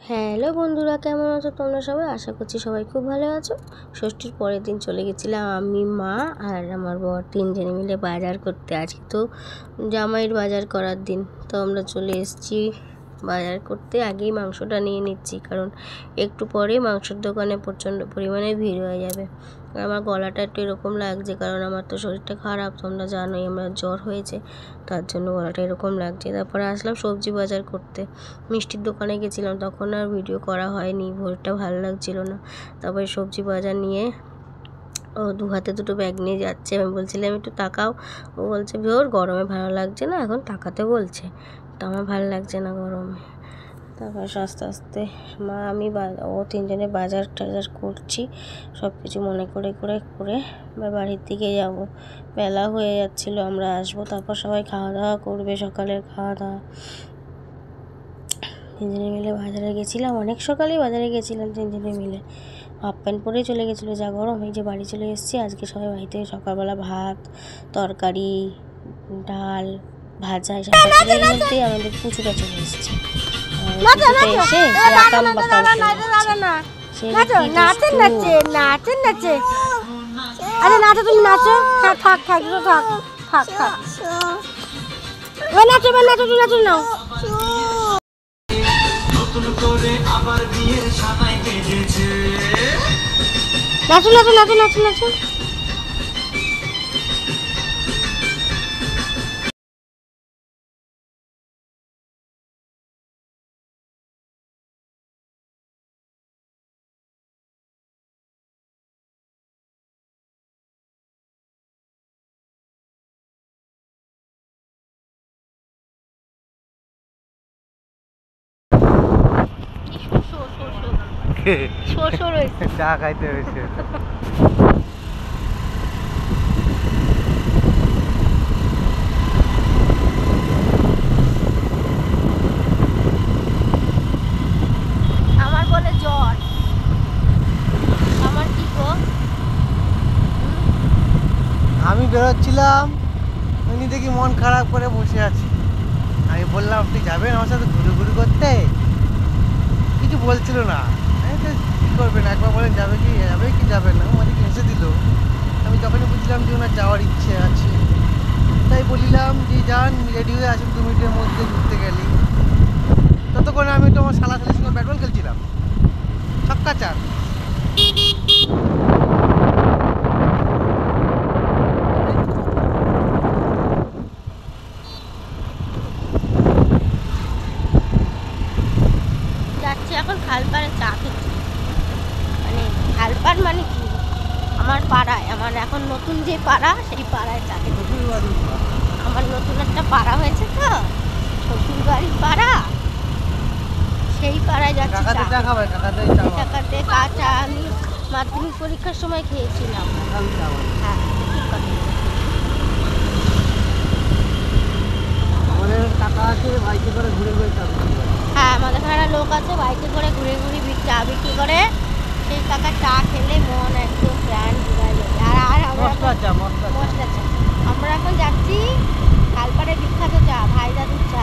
Hello বন্ধুরা, কেমন আছো তোমরা সবাই? আশা করছি সবাই খুব ভালো আছো। ষষ্ঠীর পরের দিন চলে গেছিলাম আমি, মা আর আমার বর তিনজনে মিলে বাজার করতে। আজকে তো জামাইয়ের বাজার করার দিন, তো আমরা চলে এসেছি বাজার করতে। আগেই মাংসটা নিয়ে নিচ্ছি, কারণ একটু পরে মাংসের দোকানে প্রচণ্ড পরিমাণে ভিড় হয়ে যাবে। আর আমার গলাটা একটু এরকম লাগছে, কারণ আমার তো শরীরটা খারাপ, তোমরা জানোই আমার জ্বর হয়েছে, তার জন্য গলাটা এরকম লাগছে। তারপরে আসলাম সবজি বাজার করতে। মিষ্টির দোকানে গেছিলাম, তখন আর ভিডিও করা হয়নি, ভোরটা ভালো লাগছিল না। তারপরে সবজি বাজার নিয়ে ও দু হাতে দুটো ব্যাগ নিয়ে যাচ্ছে। আমি বলছিলাম একটু তাকাও, ও বলছে ভোর গরমে ভালো লাগছে না, এখন তাকাতে বলছে। তো আমার ভালো লাগছে না গরমে। তারপর আস্তে আস্তে মা আমি ও তিনজনে বাজার টাজার করছি, সব কিছু মনে করে করে করে বাড়ির দিকে যাব। বেলা হয়ে যাচ্ছিলো, আমরা আসবো, তারপর সবাই খাওয়া দাওয়া করবে, সকালের খাওয়া দাওয়া। তিনজনে মিলে বাজারে গেছিলাম, অনেক সকালেই বাজারে গেছিলাম তিনজনে মিলে। হাফ প্যান্ট পরেই চলে গেছিলো, যা গরম। এই যে বাড়ি চলে এসেছি। আজকে সবাই বাড়িতে সকালবেলা ভাত, তরকারি, ডাল, ভাজা এসব বলতেই আমাদের পুচুটা চলে এসেছে। এসে আকাম বাকাম আরে নাচো, তুমি নাচো। থাক থাক থাক থাক থাক থাক নাচো নাচো নাচো নাও। নাচো নাচো নাচো নাচো নাচো। চা খাইতে হয়েছে। আমার বলে জ্বর, আমার কি গো? আমি বেরোচ্ছিলাম, উনি দেখি মন খারাপ করে বসে আছি। আমি বললাম আপনি যাবেন আমার সাথে ঘুরু করতে? কিছু বলছিল না। কী করবেন, একবার বলেন যাবে কি যাবে না, আমাদেরকে হেসে দিল। আমি যখনই বুঝলাম যে ওনার যাওয়ার ইচ্ছে আছে, তাই বলিলাম যে যান, রেডি হয়ে আসুন, 2 মিনিটের মধ্যে ঘুরতে গেলি। ততক্ষণে আমি তো আমার শালাশালির সঙ্গে ব্যাট বল খেলছিলাম, ছক্কা 4। যাচ্ছি এখন খালপাড়ে চা খেতে। মানে খালপাড় মানে কি, আমার পাড়ায়, আমার এখন নতুন যে পাড়া, সেই পাড়ায় চা খেতে। আমার নতুন একটা পাড়া হয়েছে তো, শ্বশুর বাড়ির পাড়া, সেই পাড়ায় যাচ্ছি চা খেতে। কাঁচা আমি মাধ্যমিক পরীক্ষার সময় খেয়েছিলাম। হ্যাঁ, ঠিক কথা। আমাদের টাকা আছে, বাইকে করে ঘুরে ঘুরে চা বিক্রি করে। হ্যাঁ, আমাদের এখানে লোক আছে বাইকে করে ঘুরে ঘুরে চা বিক্রি করে। সেই টাকা চা খেলে মন একদম প্রাণ জুড়ায় যাবে। আর আমরা মশলা চা। আমরা এখন যাচ্ছি খালপাড়ের বিখ্যাত চা, ভাই দাদুর চা।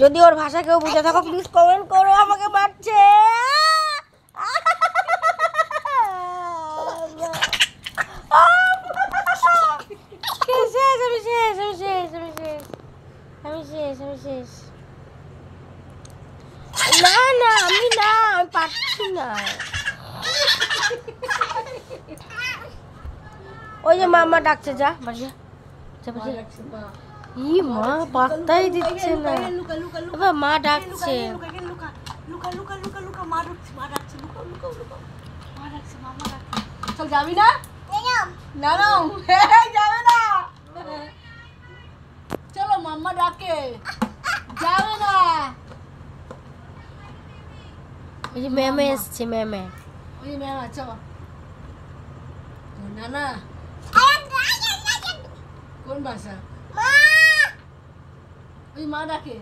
যদি ওর ভাষা কেউ বুঝে থাকো প্লিজ কমেন্ট করো, আমাকে মারছে। না না আমি পারছি না। ওই যে মামা ডাকছে, যা বাড়ি যা। ই মা পাত্তাই দিচ্ছে না, এবার মা ডাকছে। চল যাবি না? না না যাবে না, চলো মাম্মা ডাকে, যাবে না। ওই যে ম্যামে এসছে, ম্যামে। ওই ম্যাম আচ্ছা না না কোন ভাষা? ওই মা ডাকে,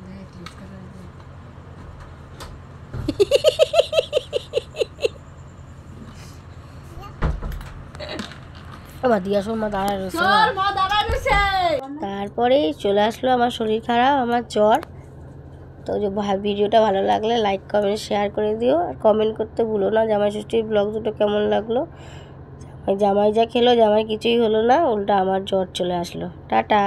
দেখ লিস্টটা দেখ। এবার দিয়া শোন, মা দাঁড়ায় রয়েছে। চল মা দাঁড়ায় রয়েছে। তারপরেই চলে আসলো আমার শরীর খারাপ, আমার জ্বর। তো যে ভিডিওটা ভালো লাগলে লাইক কমেন্ট শেয়ার করে দিও, আর কমেন্ট করতে ভুলো না জামাই ষষ্ঠীর ব্লগ দুটো কেমন লাগলো। জামাই যা খেলো, জামাই কিছুই হলো না, উল্টা আমার জ্বর চলে আসলো। টাটা।